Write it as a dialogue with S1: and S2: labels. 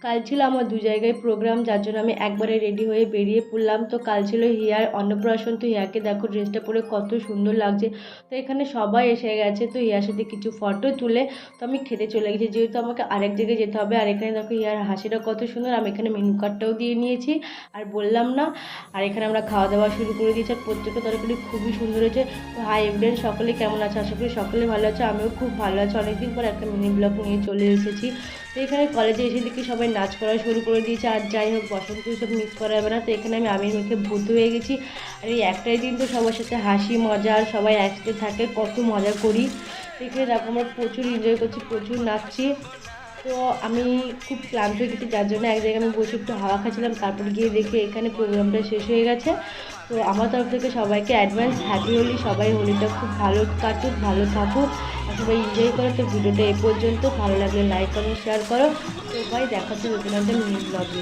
S1: কাল ছিল আমার দু জায়গায় প্রোগ্রাম, যার জন্য আমি একবারে রেডি হয়ে বেরিয়ে পড়লাম। তো কাল ছিল হিয়ার অন্নপ্রাশন। তো হিয়াকে দেখো ড্রেসটা পরে কত সুন্দর লাগছে। তো এখানে সবাই এসে গেছে, তো হিয়ার সাথে কিছু ফটো তুলে তো আমি খেতে চলে গেছি, যেহেতু আমাকে আরেক জায়গায় যেতে হবে। আর এখানে দেখো হিয়ার হাসিটা কত সুন্দর। আমি এখানে মেনু কার্ডটাও দিয়ে নিয়েছি, আর বললাম না। আর এখানে আমরা খাওয়া দাওয়া শুরু করে দিয়েছি, আর প্রত্যেকটা তরকারি খুবই সুন্দর হয়েছে। তো হাই এভরিওয়ান, সকলে কেমন আছে? আশা করি সকলে ভালো আছে, আমিও খুব ভালো আছি। অনেকদিন পর একটা মিনি ব্লগ নিয়ে চলে এসেছি। তো এখানে কলেজে এসে দেখি সবাই নাচ করা শুরু করে দিয়েছে। আর যাই হোক, বসন্ত উৎসব মিস করা যাবে না। তো এখানে আমি আবির মেখে ভূত হয়ে গেছি। আর এই একটাই দিন, তো সবার সাথে হাসি মজা, আর সবাই একসাথে থাকে, কত মজা করি। তো এখানে দেখো আমরা প্রচুর এনজয় করছি, প্রচুর নাচছি। তো আমি খুব ক্লান্ত হয়ে গেছি, যার জন্য এক জায়গায় আমি বসে একটু হাওয়া খাচ্ছিলাম। তারপর গিয়ে দেখি এখানে প্রোগ্রামটা শেষ হয়ে গেছে। তো আমার তরফ থেকে সবাইকে অ্যাডভান্স হ্যাপি হোলি। সবাই হোলিটা খুব ভালো কাটুক, ভালো থাকুক, আর সবাই এনজয় করো। তো ভিডিওটা এ পর্যন্ত, ভালো লাগলে লাইক করো, শেয়ার করো। তো ভাই, দেখা হচ্ছে নতুন একটা মিনি ব্লগে।